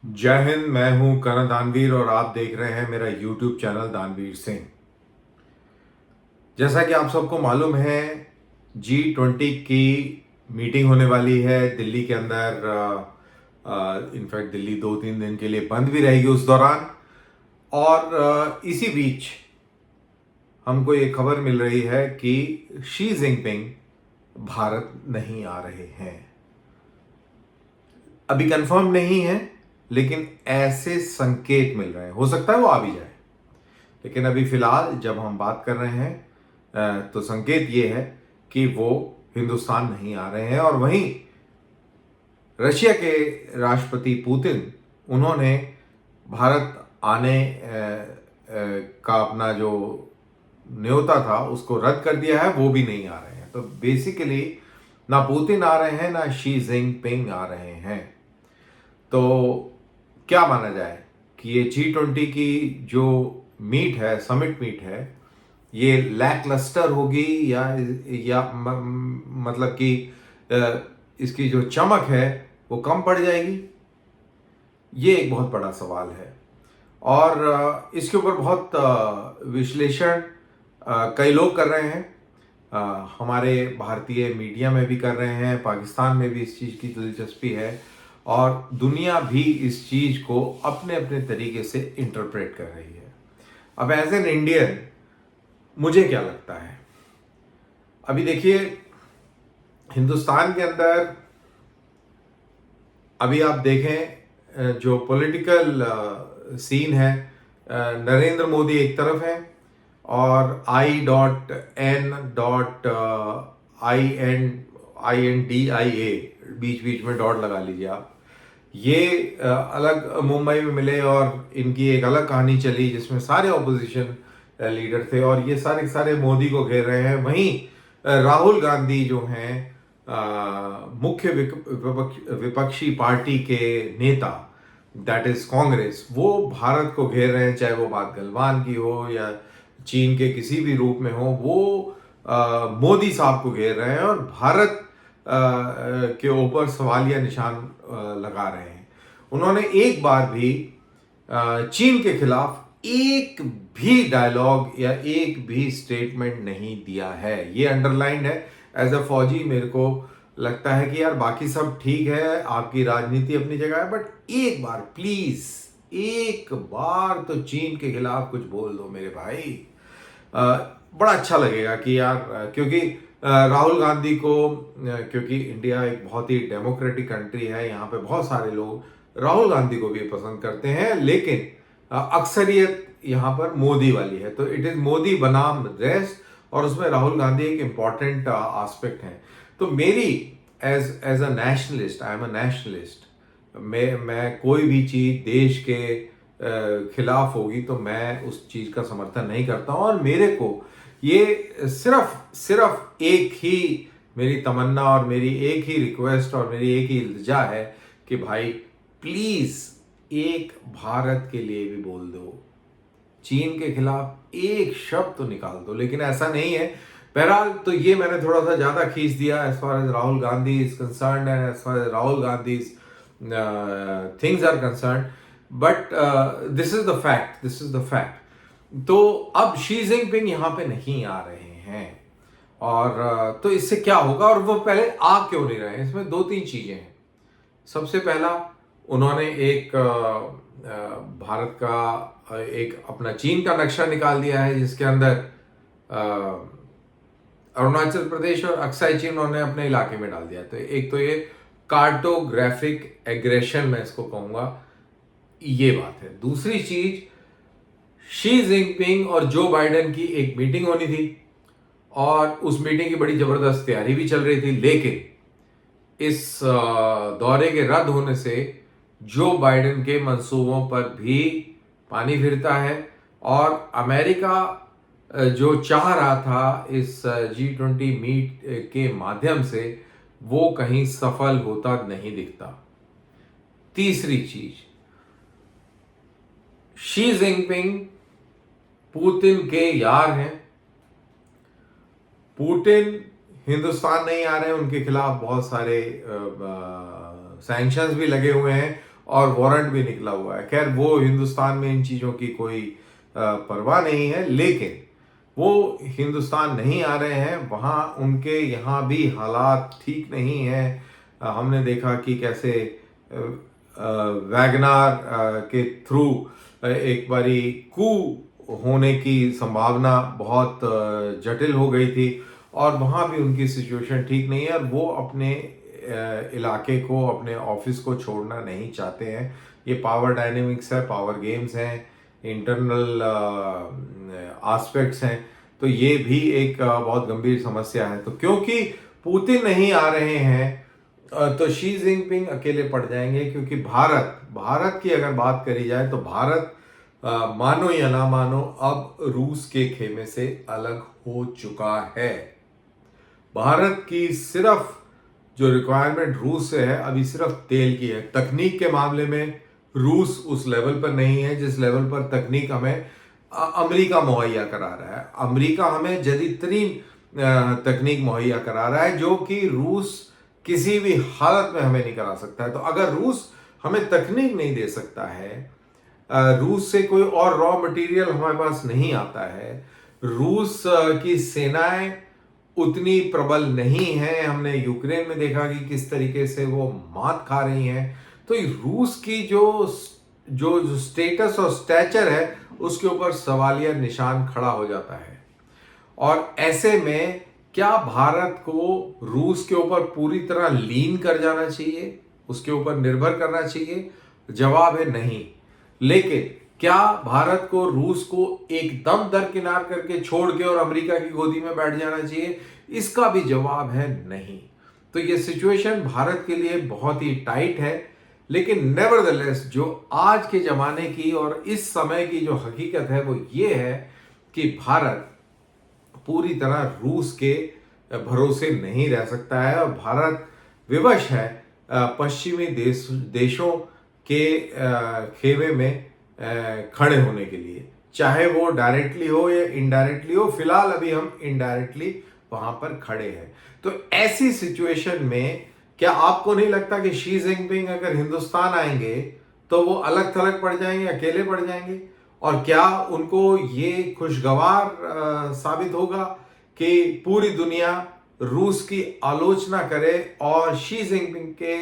जय हिंद। मैं हूं करण दानवीर और आप देख रहे हैं मेरा यूट्यूब चैनल दानवीर सिंह। जैसा कि आप सबको मालूम है, G20 की मीटिंग होने वाली है दिल्ली के अंदर। इनफैक्ट दिल्ली 2-3 दिन के लिए बंद भी रहेगी उस दौरान। और इसी बीच हमको ये खबर मिल रही है कि शी जिनपिंग भारत नहीं आ रहे हैं। अभी कंफर्म नहीं है, लेकिन ऐसे संकेत मिल रहे हैं। हो सकता है वो आ भी जाए, लेकिन अभी फिलहाल जब हम बात कर रहे हैं तो संकेत ये है कि वो हिंदुस्तान नहीं आ रहे हैं। और वहीं रशिया के राष्ट्रपति पुतिन, उन्होंने भारत आने का अपना जो न्योता था उसको रद्द कर दिया है। वो भी नहीं आ रहे हैं। तो बेसिकली ना पुतिन आ रहे हैं ना शी जिनपिंग आ रहे हैं। तो क्या माना जाए कि ये G20 की जो मीट है, समिट मीट है, ये लैकलस्टर होगी या मतलब कि इसकी जो चमक है वो कम पड़ जाएगी? ये एक बहुत बड़ा सवाल है। और इसके ऊपर बहुत विश्लेषण कई लोग कर रहे हैं। हमारे भारतीय मीडिया में भी कर रहे हैं, पाकिस्तान में भी इस चीज़ की दिलचस्पी है और दुनिया भी इस चीज़ को अपने अपने तरीके से इंटरप्रेट कर रही है। अब एज एन इंडियन मुझे क्या लगता है, अभी देखिए हिंदुस्तान के अंदर अभी आप देखें जो पॉलिटिकल सीन है, नरेंद्र मोदी एक तरफ है और I.N.INDIA बीच बीच में डॉट लगा लीजिए आप। ये अलग मुंबई में मिले और इनकी एक अलग कहानी चली जिसमें सारे ऑपोजिशन लीडर थे और ये सारे सारे मोदी को घेर रहे हैं। वहीं राहुल गांधी जो हैं मुख्य विपक्षी पार्टी के नेता, दैट इज कांग्रेस, वो भारत को घेर रहे हैं। चाहे वो बात गलवान की हो या चीन के किसी भी रूप में हो, वो मोदी साहब को घेर रहे हैं और भारत के ऊपर सवालिया निशान लगा रहे हैं। उन्होंने एक बार भी चीन के खिलाफ एक भी डायलॉग या एक भी स्टेटमेंट नहीं दिया है। ये अंडरलाइंड है। एज अ फौजी मेरे को लगता है कि यार बाकी सब ठीक है, आपकी राजनीति अपनी जगह है, बट एक बार प्लीज, एक बार तो चीन के खिलाफ कुछ बोल दो मेरे भाई। बड़ा अच्छा लगेगा कि यार क्योंकि राहुल गांधी को क्योंकि इंडिया एक बहुत ही डेमोक्रेटिक कंट्री है, यहाँ पे बहुत सारे लोग राहुल गांधी को भी पसंद करते हैं, लेकिन अक्सरियत यहाँ पर मोदी वाली है। तो इट इज मोदी बनाम रेस्ट और उसमें राहुल गांधी एक इंपॉर्टेंट एस्पेक्ट है। तो मेरी as a nationalist, I am a nationalist, मैं कोई भी चीज देश के खिलाफ होगी तो मैं उस चीज का समर्थन नहीं करता हूं। और मेरे को ये सिर्फ एक ही मेरी तमन्ना और मेरी एक ही रिक्वेस्ट और मेरी एक ही इल्तिजा है कि भाई प्लीज एक भारत के लिए भी बोल दो, चीन के खिलाफ एक शब्द तो निकाल दो। लेकिन ऐसा नहीं है। बहरहाल तो ये मैंने थोड़ा सा ज्यादा खींच दिया as far as Rahul Gandhi is concern and as far as Rahul Gandhi things are concern, but this is the fact, this is the fact. तो अब शी जिनपिंग यहाँ पे नहीं आ रहे हैं और तो इससे क्या होगा और वो पहले आ क्यों नहीं रहे हैं? इसमें दो तीन चीजें हैं। सबसे पहला, उन्होंने एक भारत का एक अपना चीन का नक्शा निकाल दिया है जिसके अंदर अरुणाचल प्रदेश और अक्साई चीन उन्होंने अपने इलाके में डाल दिया। तो एक तो ये कार्टोग्राफिक एग्रेशन मैं इसको कहूंगा, ये बात है। दूसरी चीज, शी जिनपिंग और जो बाइडेन की एक मीटिंग होनी थी और उस मीटिंग की बड़ी जबरदस्त तैयारी भी चल रही थी, लेकिन इस दौरे के रद्द होने से जो बाइडेन के मंसूबों पर भी पानी फिरता है और अमेरिका जो चाह रहा था इस G20 मीट के माध्यम से, वो कहीं सफल होता नहीं दिखता। तीसरी चीज, शी जिनपिंग पुतिन के यार हैं। पुतिन हिंदुस्तान नहीं आ रहे हैं, उनके खिलाफ बहुत सारे सैंक्शंस भी लगे हुए हैं और वारंट भी निकला हुआ है। खैर वो हिंदुस्तान में इन चीज़ों की कोई परवाह नहीं है, लेकिन वो हिंदुस्तान नहीं आ रहे हैं, वहाँ उनके यहाँ भी हालात ठीक नहीं हैं। हमने देखा कि कैसे वैगनार के थ्रू एक बारी कू होने की संभावना बहुत जटिल हो गई थी और वहाँ भी उनकी सिचुएशन ठीक नहीं है और वो अपने इलाके को, अपने ऑफिस को छोड़ना नहीं चाहते हैं। ये पावर डायनेमिक्स है, पावर गेम्स हैं, इंटरनल एस्पेक्ट्स हैं, तो ये भी एक बहुत गंभीर समस्या है। तो क्योंकि पुतिन नहीं आ रहे हैं तो शी जिनपिंग अकेले पड़ जाएंगे, क्योंकि भारत की अगर बात करी जाए तो भारत मानो या ना मानो अब रूस के खेमे से अलग हो चुका है। भारत की सिर्फ जो रिक्वायरमेंट रूस से है अभी सिर्फ तेल की है। तकनीक के मामले में रूस उस लेवल पर नहीं है जिस लेवल पर तकनीक हमें अमेरिका मुहैया करा रहा है। अमेरिका हमें जदीदतरीन तकनीक मुहैया करा रहा है जो कि रूस किसी भी हालत में हमें नहीं करा सकता है। तो अगर रूस हमें तकनीक नहीं दे सकता है, रूस से कोई और रॉ मटेरियल हमारे पास नहीं आता है, रूस की सेनाएं उतनी प्रबल नहीं है, हमने यूक्रेन में देखा कि किस तरीके से वो मात खा रही हैं, तो रूस की जो स्टेटस और स्टैचर है उसके ऊपर सवालिया निशान खड़ा हो जाता है। और ऐसे में क्या भारत को रूस के ऊपर पूरी तरह लीन कर जाना चाहिए, उसके ऊपर निर्भर करना चाहिए? जवाब है नहीं। लेकिन क्या भारत को रूस को एकदम दरकिनार करके छोड़ के और अमेरिका की गोदी में बैठ जाना चाहिए? इसका भी जवाब है नहीं। तो ये सिचुएशन भारत के लिए बहुत ही टाइट है, लेकिन नेवरदलेस जो आज के जमाने की और इस समय की जो हकीकत है वो ये है कि भारत पूरी तरह रूस के भरोसे नहीं रह सकता है और भारत विवश है पश्चिमी देशों के खेमे में खड़े होने के लिए, चाहे वो डायरेक्टली हो या इनडायरेक्टली हो। फिलहाल अभी हम इनडायरेक्टली वहां पर खड़े हैं। तो ऐसी सिचुएशन में क्या आपको नहीं लगता कि शी जिनपिंग अगर हिंदुस्तान आएंगे तो वो अलग थलग पड़ जाएंगे, अकेले पड़ जाएंगे? और क्या उनको ये खुशगवार साबित होगा कि पूरी दुनिया रूस की आलोचना करे और शी जिनपिंग के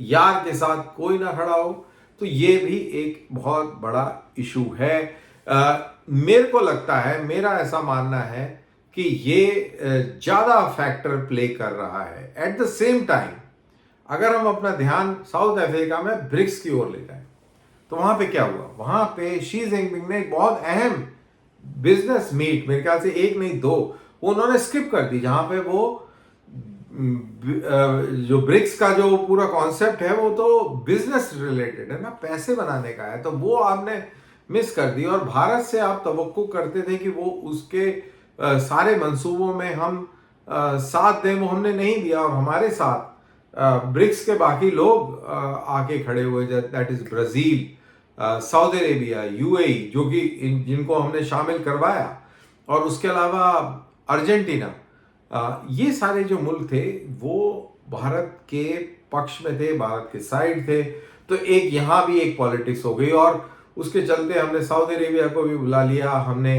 यार के साथ कोई ना खड़ा हो? तो ये भी एक बहुत बड़ा इशू है। मेरे को लगता है, मेरा ऐसा मानना है कि ये ज्यादा फैक्टर प्ले कर रहा है। एट द सेम टाइम अगर हम अपना ध्यान साउथ अफ्रीका में ब्रिक्स की ओर ले जाएं तो वहां पे क्या हुआ? वहां पे शी जिनपिंग ने एक बहुत अहम बिजनेस मीट, मेरे ख्याल से एक नहीं दो, उन्होंने स्किप कर दी, जहां पे वो जो ब्रिक्स का जो पूरा कॉन्सेप्ट है वो तो बिजनेस रिलेटेड है ना, पैसे बनाने का है, तो वो आपने मिस कर दी। और भारत से आप तवक्को करते थे कि वो उसके सारे मंसूबों में हम साथ दें, वो हमने नहीं दिया। और हमारे साथ ब्रिक्स के बाकी लोग आके खड़े हुए, that is Brazil, Saudi Arabia, UAE, जो कि जिनको हमने शामिल करवाया, और उसके अलावा अर्जेंटीना, ये सारे जो मुल्क थे वो भारत के पक्ष में थे, भारत के साइड थे। तो एक यहाँ भी एक पॉलिटिक्स हो गई और उसके चलते हमने सऊदी अरेबिया को भी बुला लिया, हमने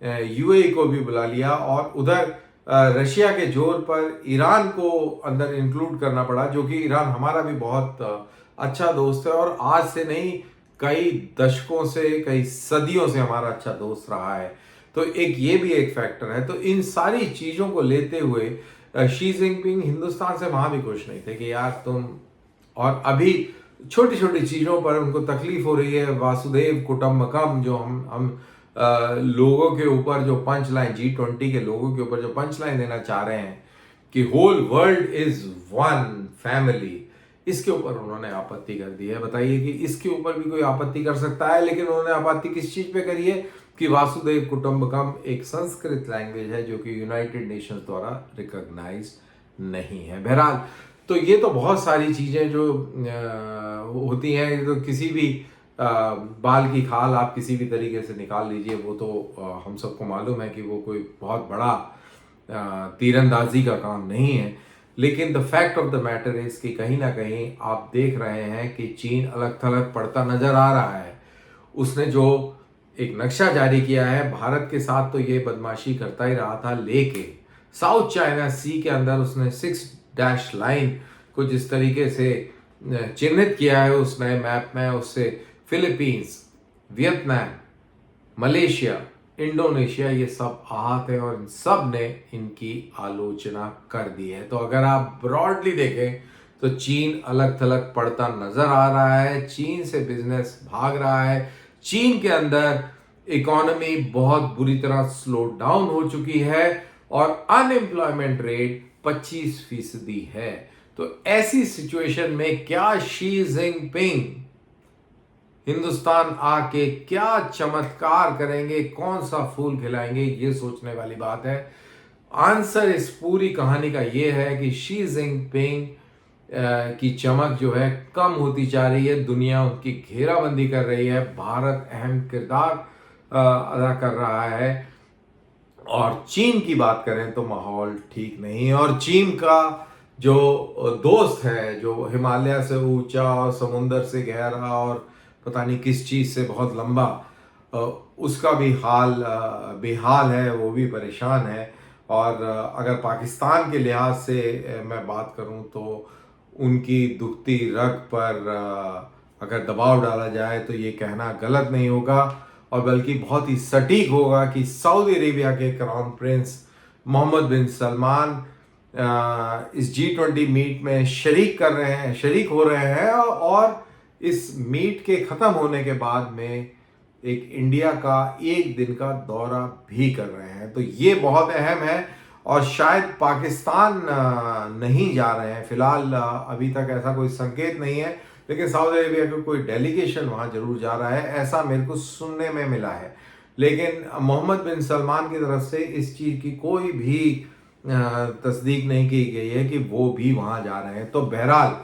यूएई को भी बुला लिया, और उधर रशिया के जोर पर ईरान को अंदर इंक्लूड करना पड़ा, जो कि ईरान हमारा भी बहुत अच्छा दोस्त है और आज से नहीं कई दशकों से, कई सदियों से हमारा अच्छा दोस्त रहा है। तो एक ये भी एक फैक्टर है। तो इन सारी चीज़ों को लेते हुए शी जिनपिंग हिंदुस्तान से वहाँ भी खुश नहीं थे कि यार तुम, और अभी छोटी छोटी चीज़ों पर उनको तकलीफ हो रही है। वासुदेव कुटुंबकम जो हम लोगों के ऊपर जो पंच लाइन, G20 के लोगों के ऊपर जो पंच लाइन देना चाह रहे हैं कि whole world is one family, इसके ऊपर उन्होंने आपत्ति कर दी है। बताइए कि इसके ऊपर भी कोई आपत्ति कर सकता है, लेकिन उन्होंने आपत्ति किस चीज पे करी है कि वासुदेव कुटुंबकम एक संस्कृत लैंग्वेज है जो कि यूनाइटेड नेशंस द्वारा रिकॉग्नाइज नहीं है। बहरहाल, तो ये तो बहुत सारी चीजें जो होती हैं, तो किसी भी बाल की खाल आप किसी भी तरीके से निकाल लीजिए, वो तो हम सबको मालूम है कि वो कोई बहुत बड़ा तीरंदाजी का काम नहीं है। लेकिन the fact of the matter is कि कहीं ना कहीं आप देख रहे हैं कि चीन अलग थलग पड़ता नजर आ रहा है। उसने जो एक नक्शा जारी किया है भारत के साथ, तो ये बदमाशी करता ही रहा था, लेकिन साउथ चाइना सी के अंदर उसने 6 डैश लाइन को जिस तरीके से चिन्हित किया है उस नए मैप में, उससे फिलीपींस, वियतनाम, मलेशिया, इंडोनेशिया ये सब आहत है और इन सब ने इनकी आलोचना कर दी है। तो अगर आप ब्रॉडली देखें तो चीन अलग थलग पड़ता नजर आ रहा है, चीन से बिजनेस भाग रहा है, चीन के अंदर इकोनॉमी बहुत बुरी तरह स्लो डाउन हो चुकी है और अनएम्प्लॉयमेंट रेट 25% है। तो ऐसी सिचुएशन में क्या शी जिनपिंग हिंदुस्तान आके क्या चमत्कार करेंगे, कौन सा फूल खिलाएंगे, ये सोचने वाली बात है। आंसर इस पूरी कहानी का ये है कि शी जिनपिंग की चमक जो है कम होती जा रही है, दुनिया उनकी घेराबंदी कर रही है, भारत अहम किरदार अदा कर रहा है। और चीन की बात करें तो माहौल ठीक नहीं है और चीन का जो दोस्त है, जो हिमालय से ऊंचा और समुंदर से गहरा और पता नहीं किस चीज़ से बहुत लंबा, उसका भी हाल बेहाल है, वो भी परेशान है। और अगर पाकिस्तान के लिहाज से मैं बात करूं तो उनकी दुखती रग पर अगर दबाव डाला जाए तो ये कहना गलत नहीं होगा और बल्कि बहुत ही सटीक होगा कि सऊदी अरेबिया के क्राउन प्रिंस मोहम्मद बिन सलमान इस G20 मीट में शरीक हो रहे हैं और इस मीट के ख़त्म होने के बाद में एक इंडिया का एक दिन का दौरा भी कर रहे हैं। तो ये बहुत अहम है और शायद पाकिस्तान नहीं जा रहे हैं फिलहाल, अभी तक ऐसा कोई संकेत नहीं है, लेकिन सऊदी अरेबिया का कोई डेलीगेशन वहाँ जरूर जा रहा है, ऐसा मेरे को सुनने में मिला है। लेकिन मोहम्मद बिन सलमान की तरफ से इस चीज़ की कोई भी तस्दीक नहीं की गई है कि वो भी वहाँ जा रहे हैं। तो बहरहाल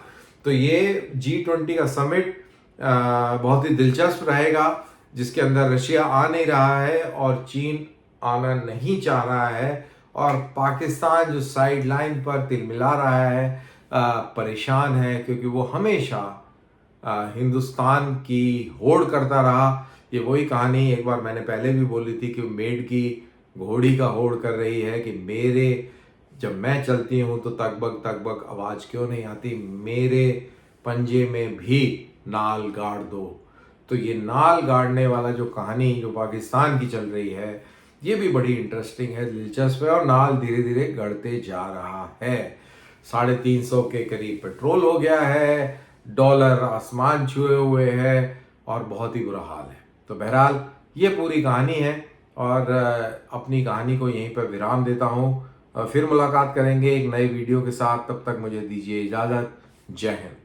तो ये G20 का समिट बहुत ही दिलचस्प रहेगा, जिसके अंदर रशिया आ नहीं रहा है और चीन आना नहीं चाह रहा है और पाकिस्तान जो साइड लाइन पर तिलमिला रहा है, परेशान है, क्योंकि वो हमेशा हिंदुस्तान की होड़ करता रहा। ये वही कहानी एक बार मैंने पहले भी बोली थी कि मेड की घोड़ी का होड़ कर रही है कि जब मैं चलती हूँ तो तकबक तकबक आवाज़ क्यों नहीं आती, मेरे पंजे में भी नाल गाड़ दो। तो ये नाल गाड़ने वाला जो कहानी जो पाकिस्तान की चल रही है, ये भी बड़ी इंटरेस्टिंग है, दिलचस्प है और नाल धीरे धीरे गढ़ते जा रहा है। 350 के करीब पेट्रोल हो गया है, डॉलर आसमान छुए हुए है और बहुत ही बुरा हाल है। तो बहरहाल ये पूरी कहानी है और अपनी कहानी को यहीं पर विराम देता हूँ। फिर मुलाकात करेंगे एक नए वीडियो के साथ, तब तक मुझे दीजिए इजाज़त। जय हिंद।